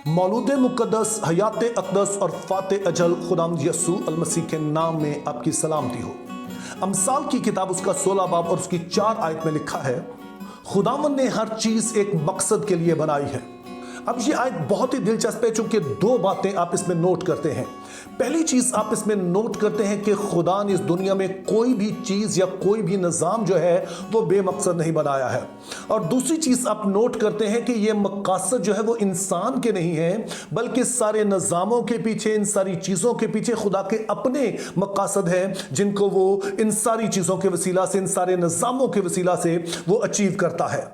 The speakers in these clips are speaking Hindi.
मौलूद मुक़द्दस हयात अक़दस और फ़ाते अजल खुदावंद यसू अल मसीह के नाम में आपकी सलामती हो। अमसाल की किताब उसका 16 बाब और उसकी 4 आयत में लिखा है, खुदावंद ने हर चीज़ एक मकसद के लिए बनाई है। अब ये आयत बहुत ही दिलचस्प है, चूंकि 2 बातें आप इसमें नोट करते हैं। पहली चीज आप इसमें नोट करते हैं कि खुदा ने इस दुनिया में कोई भी चीज या कोई भी निज़ाम जो है वो बेमकसद नहीं बनाया है। और दूसरी चीज आप नोट करते हैं कि ये मकासद जो है वो इंसान के नहीं है, बल्कि सारे निज़ामों के पीछे, इन सारी चीजों के पीछे खुदा के अपने मकासद हैं, जिनको वो इन सारी चीजों के वसीला से, इन सारे निज़ामों के वसीला से वो अचीव करता है।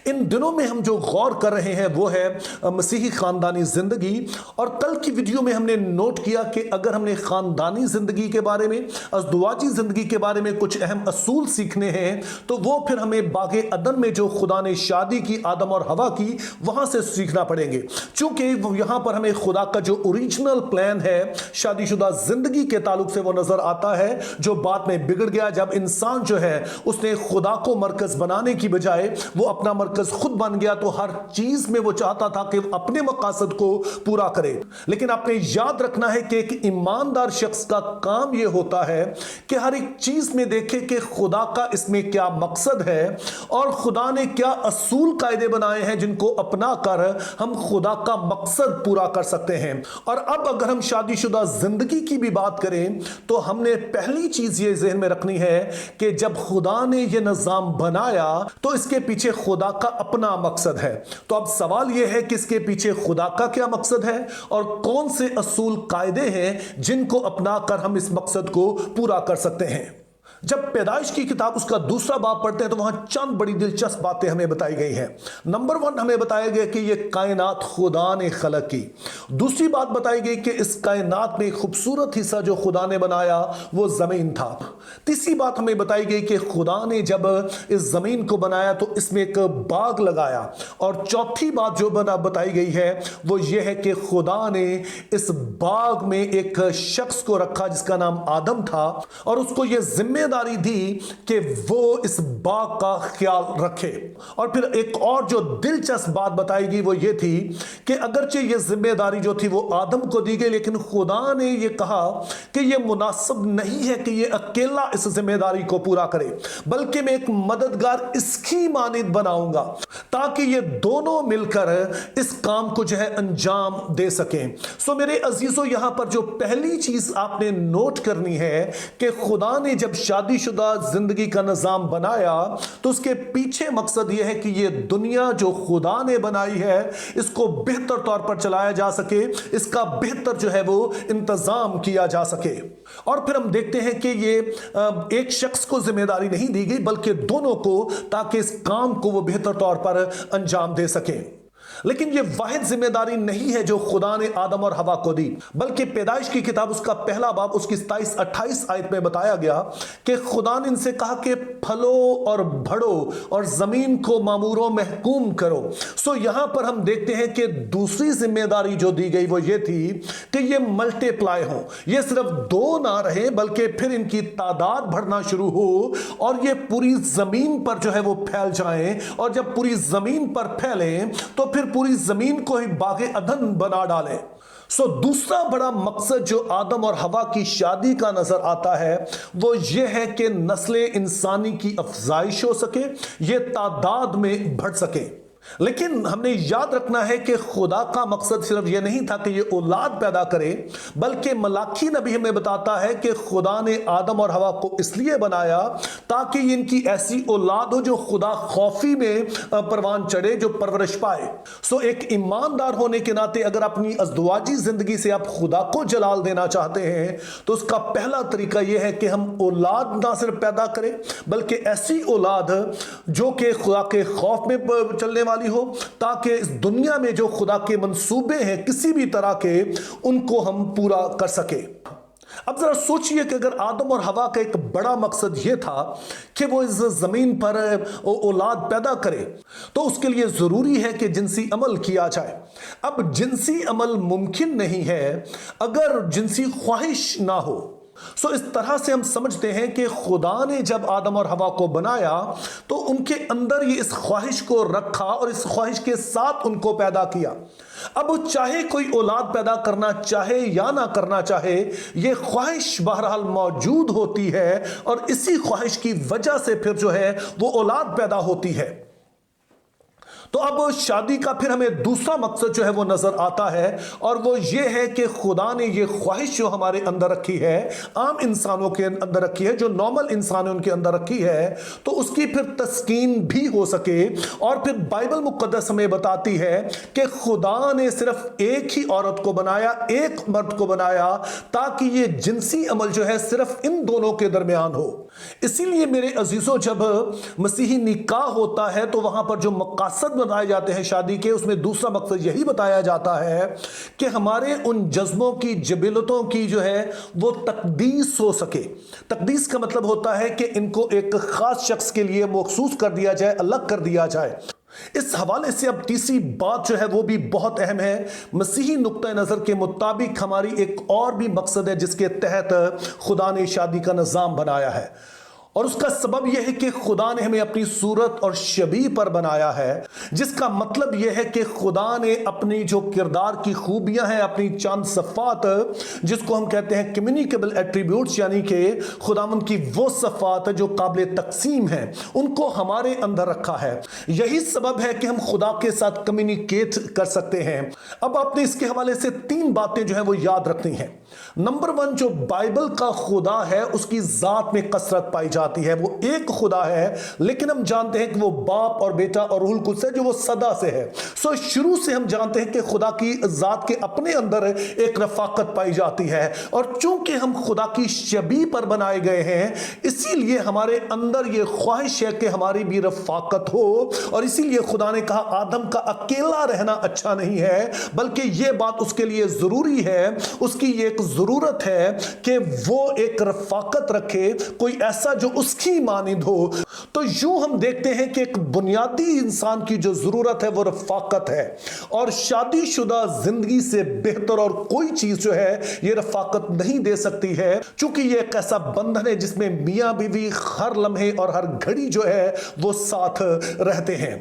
इन दिनों में हम जो गौर कर रहे हैं वो है मसीही खानदानी जिंदगी। और कल की वीडियो में हमने नोट किया कि अगर हमने खानदानी जिंदगी के बारे में, अज़दवाजी जिंदगी के बारे में कुछ अहम असूल सीखने हैं, तो वो फिर हमें बागे अदन में जो खुदा ने शादी की आदम और हवा की, वहां से सीखना पड़ेंगे। चूंकि यहां पर हमें खुदा का जो ओरिजिनल प्लान है शादीशुदा जिंदगी के ताल्लुक से वो नजर आता है, जो बाद में बिगड़ गया जब इंसान जो है उसने खुदा को मरकज बनाने की बजाय वो अपना मरकज खुद बन गया। तो हर चीज में वो चाहता था कि अपने मकासद को पूरा करे। लेकिन आपने याद रखना है कि एक ईमानदार शख्स का काम यह होता है कि हर एक चीज में देखे कि खुदा का इसमें क्या मकसद है और खुदा ने क्या असूल कायदे बनाए हैं जिनको अपना कर हम खुदा का मकसद पूरा कर सकते हैं। और अब अगर हम शादीशुदा जिंदगी की भी बात करें तो हमने पहली चीज ये जहन में रखनी है कि जब खुदा ने यह निजाम बनाया तो इसके पीछे खुदा का अपना मकसद है। तो अब सवाल यह है कि इसके पीछे खुदा का क्या मकसद है और कौन से असूल कायदे हैं जिनको अपनाकर हम इस मकसद को पूरा कर सकते हैं। जब पैदाइश की किताब उसका 2 बाब पढ़ते हैं तो वहां चंद बड़ी दिलचस्प बातें हमें बताई गई हैं। नंबर 1 हमें बताया गया कि यह कायनात खुदा ने खलक की। दूसरी बात बताई गई कि इस कायनात में खूबसूरत हिस्सा जो खुदा ने बनाया वो जमीन था। तीसरी बात हमें बताई गई कि खुदा ने जब इस जमीन को बनाया तो इसमें एक बाग लगाया। और चौथी बात जो बताई गई है वो ये है कि खुदा ने इस बाग में एक शख्स को रखा जिसका नाम आदम था और उसको यह जिम्मेदारी दी कि वो इस बाग का ख्याल रखे। और फिर एक और जो दिलचस्प बात बताई गई वो ये थी कि अगरचे ये जिम्मेदारी जो थी वो आदम को दी गई, लेकिन खुदा ने ये कहा कि ये मुनासिब नहीं है कि ये अकेला इस जिम्मेदारी को पूरा करे, बल्कि मैं एक मददगार इसकी मानिद बनाऊंगा ताकि ये दोनों मिलकर इस काम को जो है अंजाम दे सकें। सो मेरे अजीजों, यहां पर जो पहली चीज आपने नोट करनी है कि खुदा ने जब शादीशुदा जिंदगी का निजाम बनाया तो उसके पीछे मकसद यह है कि यह दुनिया जो खुदा ने बनाई है इसको बेहतर तौर पर चलाया जा सके, इसका बेहतर जो है वो इंतजाम किया जा सके। और फिर हम देखते हैं कि ये एक शख्स को जिम्मेदारी नहीं दी गई बल्कि दोनों को, ताकि इस काम को वो बेहतर तौर पर अंजाम दे सके। लेकिन यह वाहिद जिम्मेदारी नहीं है जो खुदा ने आदम और हवा को दी, बल्कि पैदाइश की किताब उसका 1 बाब उसकी 27-28 आयत में बताया गया कि खुदा ने इनसे कहा कि फलो और बढ़ो और जमीन को मामूरो महकूम करो। सो यहां पर हम देखते हैं कि दूसरी जिम्मेदारी जो दी गई वो ये थी कि ये मल्टीप्लाई हो, ये सिर्फ 2 ना रहे बल्कि फिर इनकी तादाद बढ़ना शुरू हो और ये पूरी जमीन पर जो है वो फैल जाएं। और जब पूरी जमीन पर फैले तो फिर पूरी जमीन को ही बागे अदन बना डाले। सो दूसरा बड़ा मकसद जो आदम और हवा की शादी का नजर आता है वो ये है कि नस्लें इंसानी की अफजाइश हो सके, ये तादाद में बढ़ सके। लेकिन हमने याद रखना है कि खुदा का मकसद सिर्फ यह नहीं था कि ये औलाद पैदा करे, बल्कि मलाकी नबी हमें बताता है कि खुदा ने आदम और हवा को इसलिए बनाया ताकि इनकी ऐसी औलाद हो जो खुदा खौफी में परवान चढ़े, जो परवरिश पाए। सो एक ईमानदार होने के नाते अगर अपनी अज़दवाजी जिंदगी से आप खुदा को जलाल देना चाहते हैं तो उसका पहला तरीका यह है कि हम औलाद ना सिर्फ पैदा करें बल्कि ऐसी औलाद जो कि खुदा के खौफ में चलने वाली हो, ताकि इस दुनिया में जो खुदा के मंसूबे हैं किसी भी तरह के, उनको हम पूरा कर सके। अब जरा सोचिए कि अगर आदम और हवा का एक बड़ा मकसद यह था कि वो इस जमीन पर औलाद पैदा करे, तो उसके लिए जरूरी है कि जिनसी अमल किया जाए। अब जिनसी अमल मुमकिन नहीं है अगर जिनसी ख्वाहिश ना हो। इस तरह से हम समझते हैं कि खुदा ने जब आदम और हवा को बनाया तो उनके अंदर ये इस ख्वाहिश को रखा और इस ख्वाहिश के साथ उनको पैदा किया। अब चाहे कोई औलाद पैदा करना चाहे या ना करना चाहे, ये ख्वाहिश बहरहाल मौजूद होती है और इसी ख्वाहिश की वजह से फिर जो है वो औलाद पैदा होती है। तो अब शादी का फिर हमें दूसरा मकसद जो है वो नजर आता है और वो ये है कि खुदा ने ये ख्वाहिश जो हमारे अंदर रखी है, आम इंसानों के अंदर रखी है, जो नॉर्मल इंसान उनके अंदर रखी है, तो उसकी फिर तस्कीन भी हो सके। और फिर बाइबल मुकद्दस हमें बताती है कि खुदा ने सिर्फ एक ही औरत को बनाया, एक मर्द को बनाया, ताकि ये जिनसी अमल जो है सिर्फ इन दोनों के दरमियान हो। इसीलिए मेरे अजीजों, जब मसीही निकाह होता है तो वहां पर जो मकासद बताए जाते हैं शादी के, उसमें दूसरा मकसद यही बताया जाता है कि हमारे उन जज्बों की, जबिलतों की जो है वो तकदीस हो सके। तकदीस का मतलब होता है कि इनको एक खास शख्स के लिए मखसूस कर दिया जाए, अलग कर दिया जाए। इस हवाले से अब तीसरी बात जो है वो भी बहुत अहम है। मसीही नुक्ता नजर के मुताबिक हमारी एक और भी मकसद है जिसके तहत खुदा ने शादी का निजाम बनाया है, और उसका सबब यह है कि खुदा ने हमें अपनी सूरत और शबीह पर बनाया है, जिसका मतलब यह है कि खुदा ने अपनी जो किरदार की खूबियां हैं, अपनी चंद सफ़ात, जिसको हम कहते हैं कम्युनिकेबल एट्रीब्यूट्स, यानी कि खुदावंद की वो सफ़ात जो काबिल तकसीम हैं, उनको हमारे अंदर रखा है। यही सबब है कि हम खुदा के साथ कम्युनिकेट कर सकते हैं। अब आपने इसके हवाले से 3 बातें जो है वो याद रखनी है। नंबर 1, जो बाइबल का खुदा है उसकी जात में कसरत पाई जाती है। वो एक खुदा है, लेकिन हम जानते हैं कि वो बाप और बेटा और रूहुल कुद्स है, जो वो सदा से है। शुरू से हम जानते हैं कि खुदा की जात के अपने अंदर एक रफाकत पाई जाती है, और चूंकि हम खुदा की शबीह पर बनाए गए हैं, इसीलिए हमारे अंदर ये ख्वाहिश है कि हमारी भी रफाकत हो। और इसीलिए खुदा ने कहा आदम का अकेला रहना अच्छा नहीं है, बल्कि यह बात उसके लिए जरूरी है, उसकी एक जरूरत है कि वो एक रफाकत रखे, कोई ऐसा जो उसकी मानिंद हो। तो यूं हम देखते हैं कि एक बुनियादी इंसान की जो जरूरत है वो रफाकत है, और शादीशुदा जिंदगी से बेहतर और कोई चीज जो है ये रफाकत नहीं दे सकती है, क्योंकि ये एक ऐसा बंधन है जिसमें मियां बीवी हर लम्हे और हर घड़ी जो है वो साथ रहते हैं।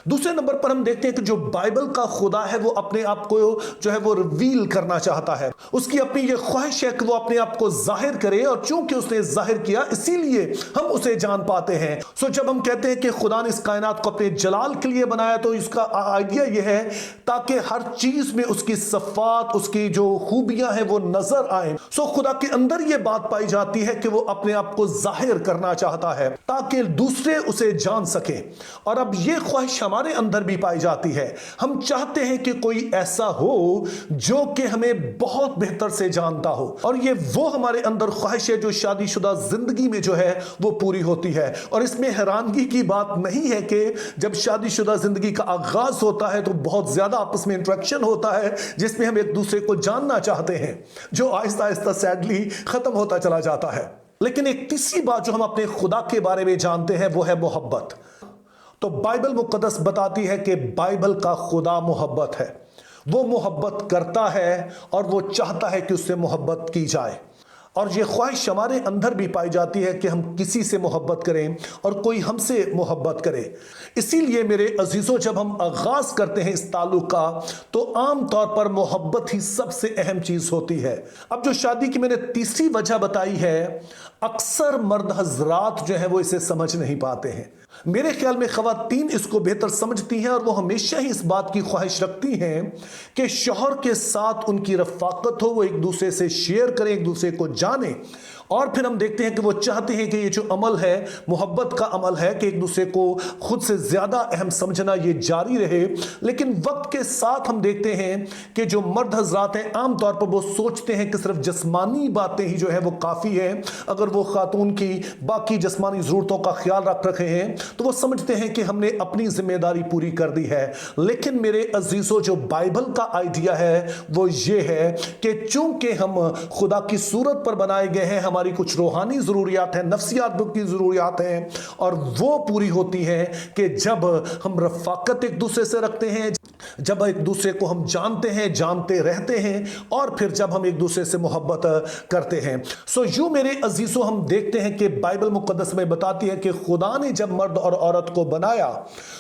दूसरे नंबर पर हम देखते हैं कि जो बाइबल का खुदा है वो अपने आप को जो है वो रिवील करना चाहता है। उसकी अपनी ये ख्वाहिश है कि वो अपने आप को जाहिर करे, और चूंकि उसने जाहिर किया इसीलिए हम उसे जान पाते हैं। जब हम कहते हैं कि खुदा ने इस कायनात को अपने जलाल के लिए बनाया, तो इसका आइडिया यह है ताकि हर चीज में उसकी सफात, उसकी जो खूबियां हैं वो नजर आए। खुदा के अंदर यह बात पाई जाती है कि वो अपने आप को जाहिर करना चाहता है ताकि दूसरे उसे जान सके। और अब यह ख्वाहिश हमारे अंदर भी पाई जाती है। हम चाहते हैं कि कोई ऐसा हो जो कि हमें बहुत बेहतर से जानता हो, और ये वो हमारे अंदर ख्वाहिश है जो शादीशुदा जिंदगी में जो है वो पूरी होती है। और इसमें हैरानगी की बात नहीं है कि जब शादीशुदा जिंदगी का आगाज होता है तो बहुत ज्यादा आपस में इंटरेक्शन होता है, जिसमें हम एक दूसरे को जानना चाहते हैं, जो आहिस्ता आहिस्ता सैडली खत्म होता चला जाता है। लेकिन एक तीसरी बात जो हम अपने खुदा के बारे में जानते हैं वो है मोहब्बत। तो बाइबल मुकद्दस बताती है कि बाइबल का खुदा मोहब्बत है। वो मोहब्बत करता है और वो चाहता है कि उससे मोहब्बत की जाए, और ये ख्वाहिश हमारे अंदर भी पाई जाती है कि हम किसी से मोहब्बत करें और कोई हमसे मोहब्बत करे। इसीलिए मेरे अजीजों, जब हम आगाज करते हैं इस ताल्लुक का, तो आम तौर पर मोहब्बत ही सबसे अहम चीज होती है। अब जो शादी की मैंने तीसरी वजह बताई है, अक्सर मर्द हजरात जो है वो इसे समझ नहीं पाते हैं। मेरे ख्याल में खवातीन इसको बेहतर समझती हैं, और वो हमेशा ही इस बात की ख्वाहिश रखती हैं कि शौहर के साथ उनकी रफाकत हो, वो एक दूसरे से शेयर करें, एक दूसरे को जाने। और फिर हम देखते हैं कि वो चाहते हैं कि ये जो अमल है, मोहब्बत का अमल है, कि एक दूसरे को खुद से ज्यादा अहम समझना ये जारी रहे। लेकिन वक्त के साथ हम देखते हैं कि जो मर्द हजरात हैं आमतौर पर वो सोचते हैं कि सिर्फ जिस्मानी बातें ही जो है वो काफ़ी है। अगर वो खातून की बाकी जिस्मानी ज़रूरतों का ख्याल रख रखे हैं तो वो समझते हैं कि हमने अपनी जिम्मेदारी पूरी कर दी है। लेकिन मेरे अजीज़ों, जो बाइबल का आइडिया है वो ये है कि चूंकि हम खुदा की सूरत पर बनाए गए हैं, हमारी कुछ रूहानी ज़रूरियात हैं, नफ्सियात की ज़रूरियात हैं, और वो पूरी होती हैं कि जब हम रफ़ाकत एक दूसरे से रखते हैं, जब एक दूसरे को हम जानते हैं, जानते रहते हैं, और फिर जब हम एक दूसरे से मोहब्बत करते हैं। सो यूं मेरे अजीजों, हम देखते हैं कि बाइबल मुकद्दस में बताती है कि खुदा ने जब मर्द और औरत को बनाया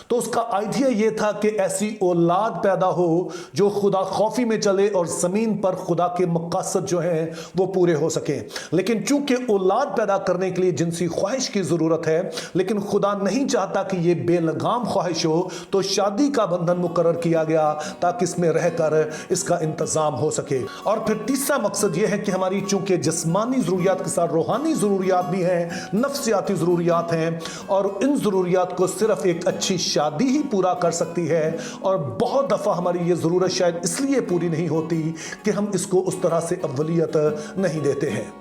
तो उसका आइडिया यह था कि ऐसी औलाद पैदा हो जो खुदा खौफी में चले और जमीन पर खुदा के मकसद जो हैं वो पूरे हो सके। लेकिन चूंकि औलाद पैदा करने के लिए जिनसी ख्वाहिश की जरूरत है, लेकिन खुदा नहीं चाहता कि यह बेलगाम ख्वाहिश हो, तो शादी का बंधन मुकर्रर किया गया ताकि इसमें रहकर इसका इंतजाम हो सके। और फिर तीसरा मकसद यह है कि हमारी चूंकि जिस्मानी जरूरियात के साथ रूहानी जरूरियात भी हैं, नफ्सियाती जरूरियात हैं, और इन जरूरियात को सिर्फ एक अच्छी शादी ही पूरा कर सकती है। और बहुत दफा हमारी ये जरूरत शायद इसलिए पूरी नहीं होती कि हम इसको उस तरह से अव्वलियत नहीं देते हैं।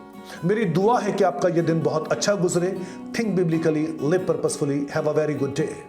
मेरी दुआ है कि आपका यह दिन बहुत अच्छा गुजरे। Think biblically, live purposefully, have a very good day.